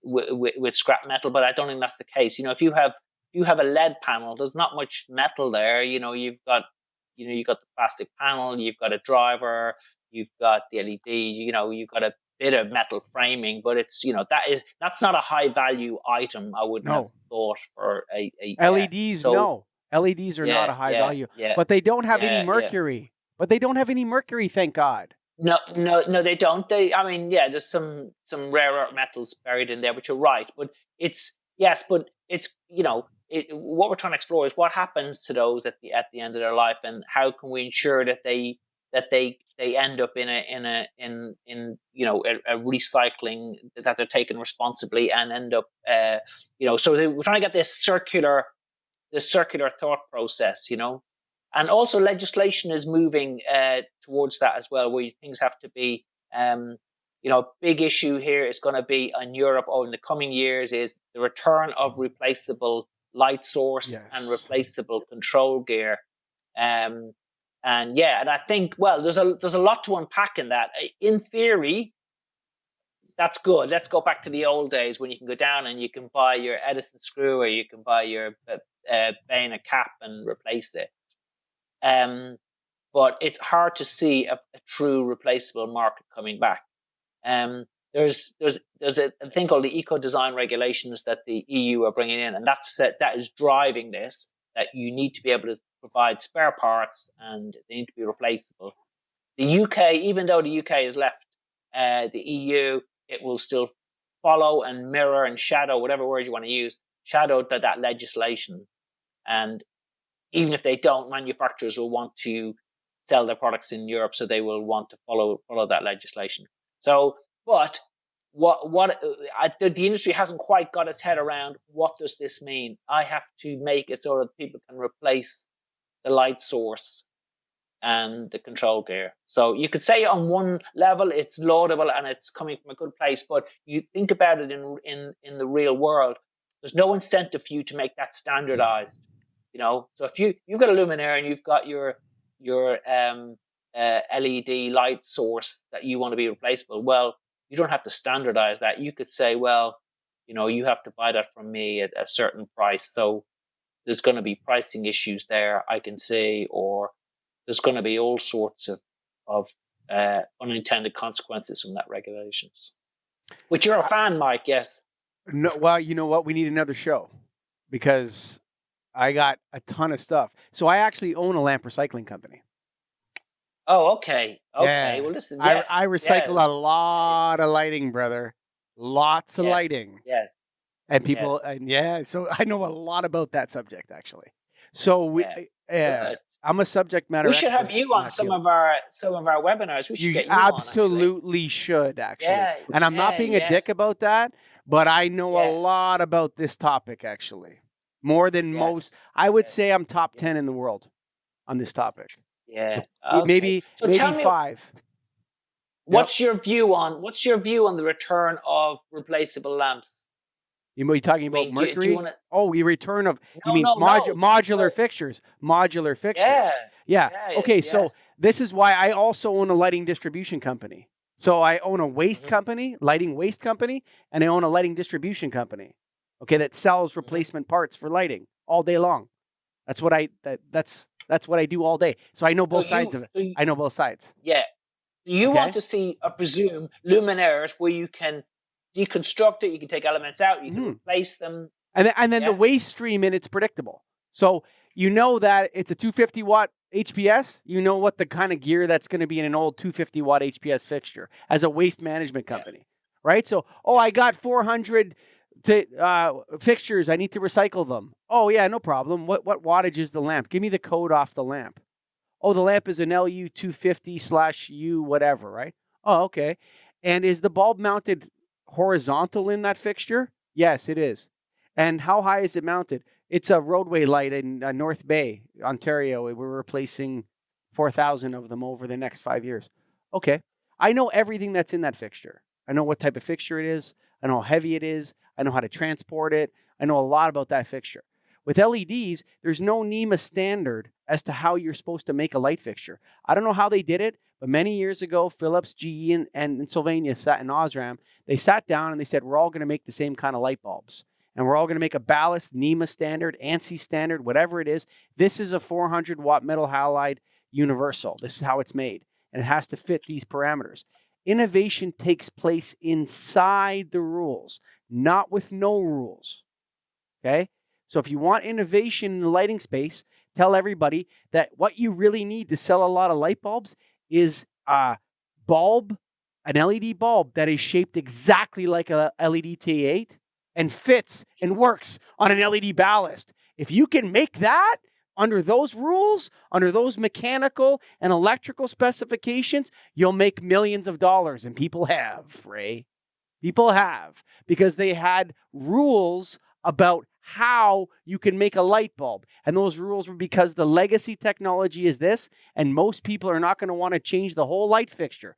with scrap metal, but I don't think that's the case. If you have a LED panel, there's not much metal there. You've got the plastic panel, you've got a driver, you've got the LED, you've got a bit of metal framing, but it's that's not a high value item. I wouldn't have thought for a LEDs. LEDs are not a high value, but they don't have any mercury. But they don't have any mercury, thank God. No, they don't. There's some rare earth metals buried in there, but you're right. But what we're trying to explore is what happens to those at the end of their life, and how can we ensure that they end up in a recycling, that they're taken responsibly and end up so we're trying to get this circular thought process, and also legislation is moving towards that as well, where things have to be a big issue here is going to be in Europe in the coming years is the return of replaceable light source and replaceable control gear. And I think, there's a lot to unpack in that. In theory, that's good. Let's go back to the old days when you can go down and you can buy your Edison screw, or you can buy your Bain cap and replace it. But it's hard to see a true replaceable market coming back. There's a thing called the eco design regulations that the EU are bringing in, and that is driving this. That you need to be able to provide spare parts, and they need to be replaceable. The UK, even though the UK has left the EU, it will still follow and mirror and shadow, whatever word you want to use, shadow that legislation. And even if they don't, manufacturers will want to sell their products in Europe, so they will want to follow that legislation. So, but the industry hasn't quite got its head around, what does this mean? I have to make it so that people can replace the light source and the control gear. So you could say on one level it's laudable and it's coming from a good place, but you think about it in the real world, there's no incentive for you to make that standardized. So if you've got a luminaire and you've got your LED light source that you want to be replaceable, well, you don't have to standardize that. You could say, well, you have to buy that from me at a certain price. So there's going to be pricing issues there, I can say, or there's going to be all sorts of unintended consequences from that regulations. Which you're a fan, Mike, yes? No, well, you know what? We need another show, because I got a ton of stuff. So I actually own a lamp recycling company. Oh, okay. Yeah. Well, listen, yes. I recycle a lot of lighting, brother. Lots of lighting. Yes. And people, so I know a lot about that subject, actually. So Good. I'm a subject matter We should expert have you in on that some field. of our webinars. We should You get you on. absolutely should, actually. Yeah, And I'm not being a dick about that, but I know a lot about this topic, actually. More than most. I would say I'm top 10 in the world on this topic. Yeah. Maybe So tell me, 5. What's your view on the return of replaceable lamps? You're talking about Mercury? Do you wanna... return of... you mean modular fixtures. Modular fixtures. Yeah. Okay, so this is why I also own a lighting distribution company. So I own a waste company, lighting waste company, and I own a lighting distribution company. Okay, that sells replacement parts for lighting all day long. That's what that's what I do all day. So I know both sides of it. I know both sides. Yeah. You want to see, I presume, luminaires where you can deconstruct it, you can take elements out, you can replace them. And then the waste stream in it's predictable. So you know that it's a 250 watt HPS. You know what the kind of gear that's going to be in an old 250 watt HPS fixture as a waste management company, right? So, I got 400 fixtures. I need to recycle them. Oh yeah, no problem. What wattage is the lamp? Give me the code off the lamp. Oh, the lamp is an LU 250/U whatever, right? Oh, okay. And is the bulb mounted horizontal in that fixture? Yes, it is. And how high is it mounted? It's a roadway light in North Bay, Ontario. We're replacing 4,000 of them over the next 5 years. Okay. I know everything that's in that fixture. I know what type of fixture it is. I know how heavy it is. I know how to transport it. I know a lot about that fixture. With LEDs, there's no NEMA standard as to how you're supposed to make a light fixture. I don't know how they did it, but many years ago, Philips, GE, and Sylvania sat in Osram. They sat down and they said, we're all going to make the same kind of light bulbs. And we're all going to make a ballast NEMA standard, ANSI standard, whatever it is. This is a 400 watt metal halide universal. This is how it's made. And it has to fit these parameters. Innovation takes place inside the rules, not with no rules. Okay? So if you want innovation in the lighting space, tell everybody that what you really need to sell a lot of light bulbs is a bulb, an LED bulb that is shaped exactly like a LED T8 and fits and works on an LED ballast. If you can make that under those rules, under those mechanical and electrical specifications, you'll make millions of dollars. And people have, Ray. People have, because they had rules about how you can make a light bulb. And those rules were because the legacy technology is this, and most people are not going to want to change the whole light fixture.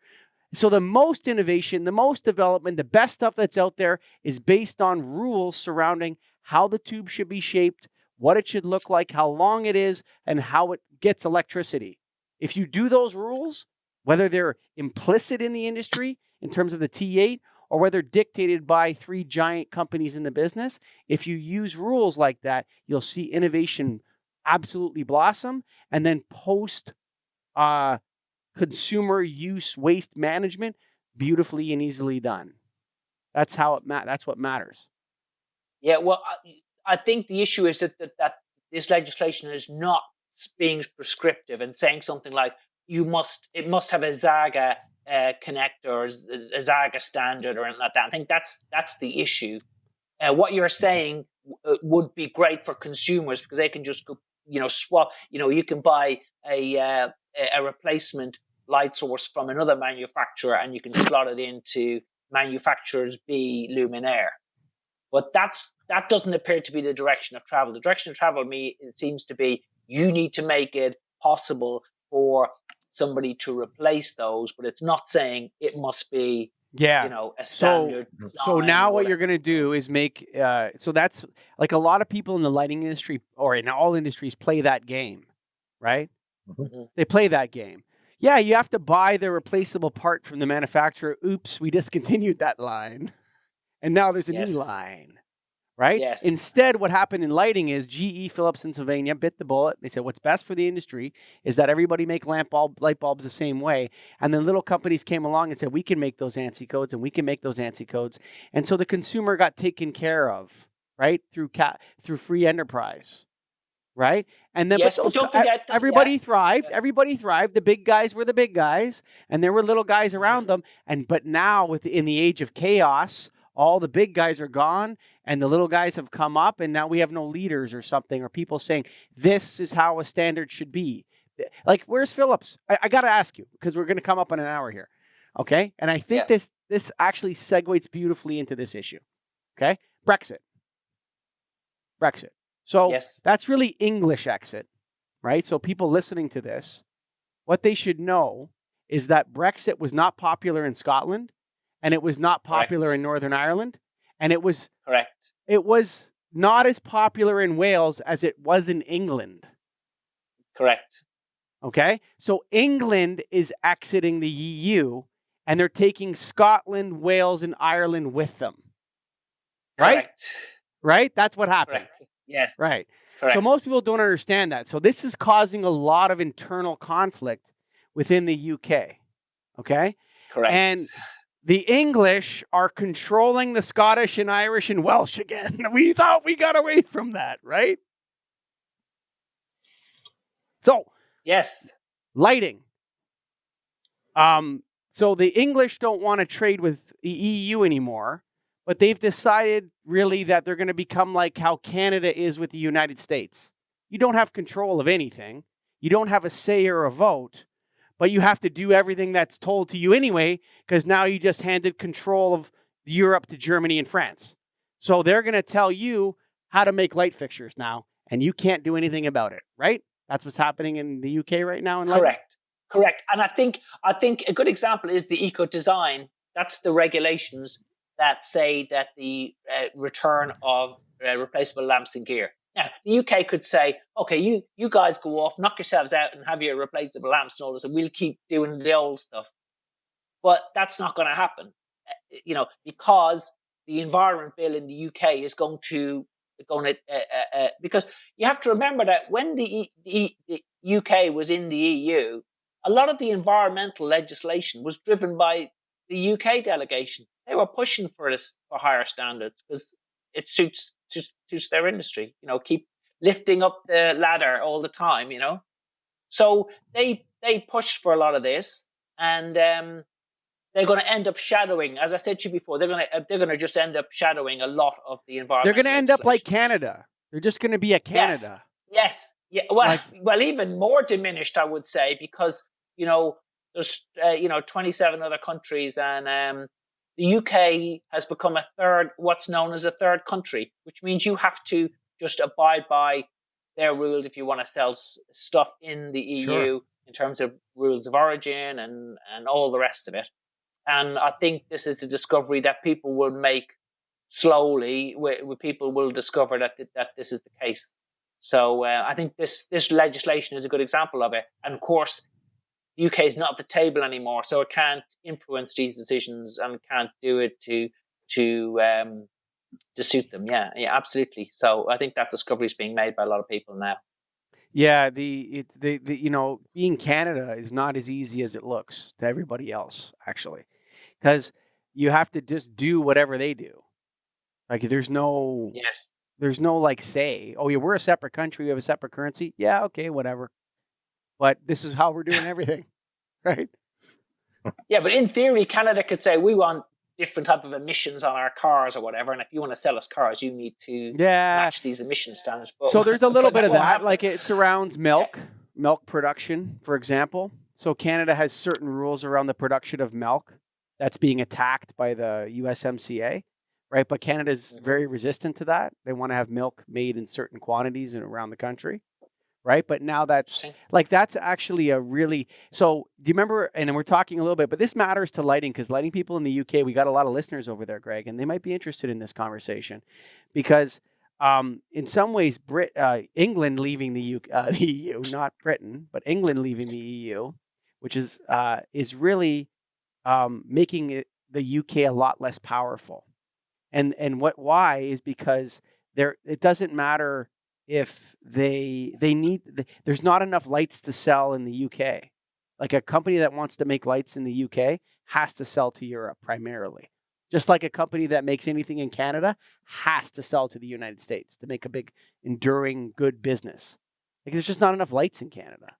So the most innovation, the most development, the best stuff that's out there is based on rules surrounding how the tube should be shaped, what it should look like, how long it is, and how it gets electricity. If you do those rules, whether they're implicit in the industry in terms of the T8, or whether dictated by 3 giant companies in the business, if you use rules like that, you'll see innovation absolutely blossom, and then post consumer use waste management beautifully and easily done. That's how that's what matters. Yeah, well, I think the issue is that this legislation is not being prescriptive and saying something like it must have a Zaga connector, a Zaga standard, or anything like that. I think that's the issue. What you're saying would be great for consumers because they can just go, swap. You can buy a replacement light source from another manufacturer and you can slot it into manufacturer's B luminaire. But that doesn't appear to be the direction of travel. The direction of travel, it seems to be you need to make it possible for somebody to replace those, but it's not saying it must be a standard. So now what you're going to do is make so that's like a lot of people in the lighting industry or in all industries play that game, right? Mm-hmm. They play that game. Yeah, you have to buy the replaceable part from the manufacturer. Oops, we discontinued that line. And now there's a new line, right? Yes. Instead, what happened in lighting is GE, Philips, and Sylvania bit the bullet. They said what's best for the industry is that everybody make light bulbs the same way. And then little companies came along and said, we can make those ANSI codes and we can make those ANSI codes. And so the consumer got taken care of, right? Through free enterprise. Right? And then everybody thrived. Everybody thrived. The big guys were the big guys, and there were little guys around them. But now, in the age of chaos, all the big guys are gone, and the little guys have come up, and now we have no leaders or something, or people saying this is how a standard should be. Like, where's Phillips? I got to ask you, because we're going to come up on an hour here. Okay. And I think this actually segues beautifully into this issue. Okay. Brexit. So that's really English exit, right? So people listening to this, what they should know is that Brexit was not popular in Scotland, and it was not popular in Northern Ireland, and it was It was not as popular in Wales as it was in England. Correct. Okay? So England is exiting the EU, and they're taking Scotland, Wales, and Ireland with them. Right? Correct. Right? That's what happened. Correct. Yes. Right. Correct. So most people don't understand that. So this is causing a lot of internal conflict within the UK. Okay? Correct. And the English are controlling the Scottish and Irish and Welsh again. We thought we got away from that, right? So, yes. Lighting. So the English don't want to trade with the EU anymore, but they've decided really that they're going to become like how Canada is with the United States. You don't have control of anything. You don't have a say or a vote, but you have to do everything that's told to you anyway, because now you just handed control of Europe to Germany and France. So they're going to tell you how to make light fixtures now, and you can't do anything about it, right? That's what's happening in the UK right now. Correct. And I think a good example is the eco design. That's the regulations that say that the return of replaceable lamps and gear. Now, the UK could say, okay, you guys go off, knock yourselves out and have your replaceable lamps and all this, and we'll keep doing the old stuff. But that's not going to happen, because the Environment Bill in the UK is going to because you have to remember that when the UK was in the EU, a lot of the environmental legislation was driven by the UK delegation. They were pushing for higher standards because it suits their industry. Keep lifting up the ladder all the time. So they pushed for a lot of this, and they're going to end up shadowing. As I said to you before, they're going to just end up shadowing a lot of the environment. They're going to end up like Canada. They're just going to be a Canada. Yes. Yeah. Well, even more diminished, I would say, because there's 27 other countries, and the UK has become what's known as a third country, which means you have to just abide by their rules if you want to sell stuff in the EU in terms of rules of origin and all the rest of it. And I think this is the discovery that people will make slowly. Where people will discover that this is the case. So I think this legislation is a good example of it. And of course, the UK is not at the table anymore, so it can't influence these decisions and can't do it to suit them. Yeah, absolutely. So I think that discovery is being made by a lot of people now. Yeah, being Canada is not as easy as it looks to everybody else, actually, because you have to just do whatever they do. Like there's no like say, oh yeah, we're a separate country, we have a separate currency. Yeah, okay, whatever. But this is how we're doing everything, right? Yeah, but in theory, Canada could say we want different type of emissions on our cars or whatever, and if you want to sell us cars, you need to match these emission standards. But, so there's a little bit of that. Like it surrounds milk production, for example. So Canada has certain rules around the production of milk that's being attacked by the USMCA, right? But Canada's very resistant to that. They want to have milk made in certain quantities and around the country. Right. But now that's actually a really, so do you remember, and we're talking a little bit, but this matters to lighting because lighting people in the UK, we got a lot of listeners over there, Greg, and they might be interested in this conversation because in some ways, England leaving the EU, not Britain, but England leaving the EU, which is really making the UK a lot less powerful. And why is because it doesn't matter if there's not enough lights to sell in the UK. Like a company that wants to make lights in the UK has to sell to Europe primarily. Just like a company that makes anything in Canada has to sell to the United States to make a big, enduring, good business. Like there's just not enough lights in Canada.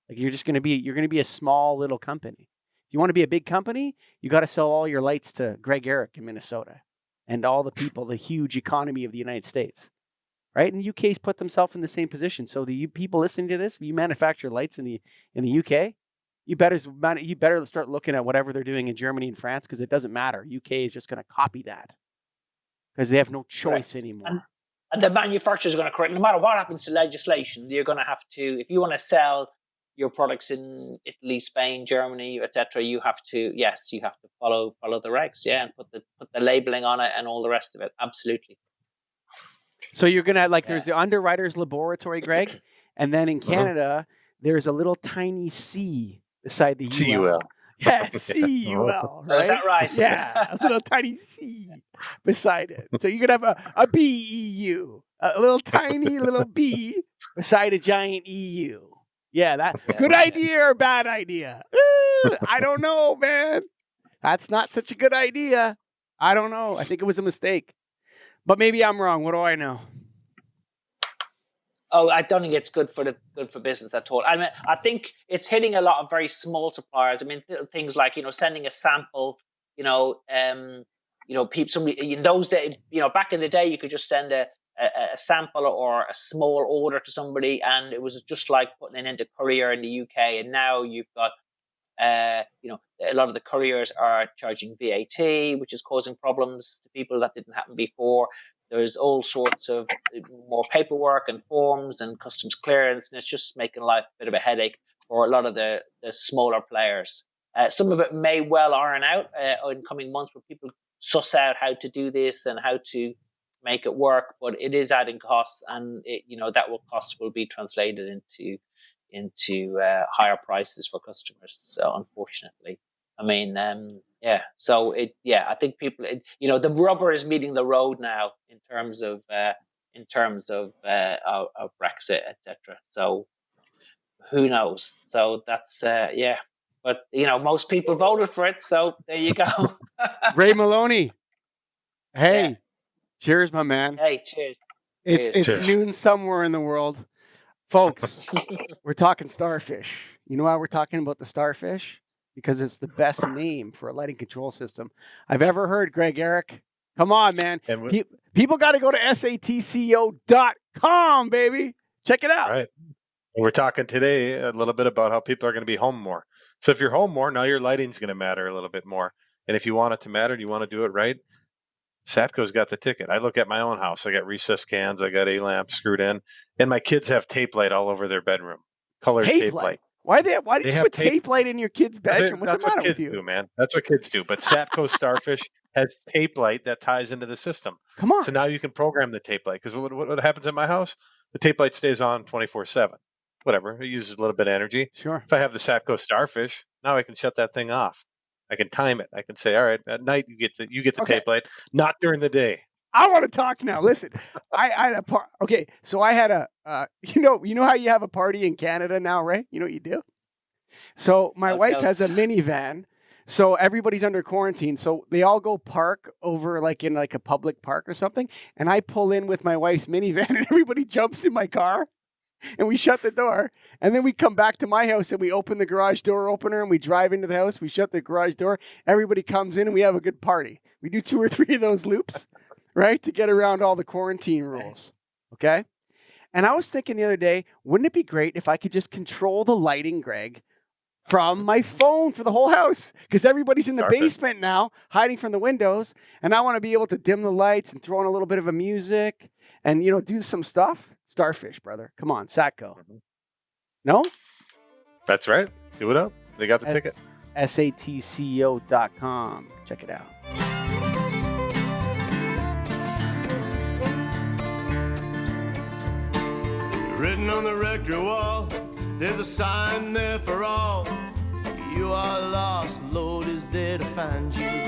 Like you're going to be a small little company. If you want to be a big company, you got to sell all your lights to Greg Eric in Minnesota. and all the people, the huge economy of the United States, right? And the UK's put themselves in the same position. So the people listening to this, if you manufacture lights in the UK, you better start looking at whatever they're doing in Germany and France, because it doesn't matter. UK is just going to copy that because they have no choice anymore. And the manufacturers are going to correct. No matter what happens to legislation, you're going to have to, if you want to sell your products in Italy, Spain, Germany, etc., you have to follow the regs, and put the labeling on it and all the rest of it. Absolutely. So you're gonna there's the Underwriters Laboratory, Greg, and then in Canada there's a little tiny C beside the UL. Yeah, CUL. Right? Oh, is that right? Yeah, a little tiny C beside it. So you could have a BEU, a little tiny little B beside a giant EU. Yeah, good idea or bad idea? I don't know, man. That's not such a good idea. I don't know. I think it was a mistake. But maybe I'm wrong. What do I know? Oh, I don't think it's good for business at all. I mean, I think it's hitting a lot of very small suppliers. I mean, things like sending a sample. Somebody in those days, back in the day, you could just send a sample or a small order to somebody, and it was just like putting it into courier in the UK. And now you've got, a lot of the couriers are charging VAT, which is causing problems to people that didn't happen before. There's all sorts of more paperwork and forms and customs clearance, and it's just making life a bit of a headache for a lot of the smaller players. Some of it may well iron out in coming months, where people suss out how to do this and how to make it work, but it is adding costs, and costs will be translated into higher prices for customers. So unfortunately, I mean, So I think people, the rubber is meeting the road now in terms of Brexit, etc. So who knows? So that's But most people voted for it, so there you go. Ray Molony. Hey, cheers, my man. Hey, cheers. It's noon somewhere in the world, folks. We're talking starfish. You know why we're talking about the starfish? Because it's the best name for a lighting control system I've ever heard, Greg Eric. Come on, man. People got to go to satco.com, baby. Check it out. Right. And we're talking today a little bit about how people are going to be home more. So if you're home more, now your lighting's going to matter a little bit more. And if you want it to matter and you want to do it right, Satco's got the ticket. I look at my own house. I got recessed cans. I got a lamp screwed in. And my kids have tape light all over their bedroom. Colored tape light. Why did you put tape light in your kid's bedroom? What's the matter with you? Do, man. That's what kids do. But Satco Starfish has tape light that ties into the system. Come on. So now you can program the tape light. Because what happens at my house? The tape light stays on 24/7. Whatever. It uses a little bit of energy. Sure. If I have the Satco Starfish, now I can shut that thing off. I can time it. I can say, all right, at night you get the tape light, not during the day. I want to talk now. Listen, I had a part. Okay, so I had a, you know how you have a party in Canada now, Ray? You know what you do? So my wife has a minivan. So everybody's under quarantine. So they all go park over in a public park or something. And I pull in with my wife's minivan and everybody jumps in my car and we shut the door. And then we come back to my house and we open the garage door opener and we drive into the house. We shut the garage door. Everybody comes in and we have a good party. We do 2 or 3 of those loops. Right? To get around all the quarantine rules. Okay? And I was thinking the other day, wouldn't it be great if I could just control the lighting, Greg, from my phone for the whole house? Because everybody's in the basement now, hiding from the windows. And I want to be able to dim the lights and throw in a little bit of a music and, do some stuff. Starfish, brother. Come on, Satco. No? That's right. Do it up. They got the ticket. satco.com. Check it out. Written on the rectory wall, there's a sign there for all. If you are lost, Lord is there to find you.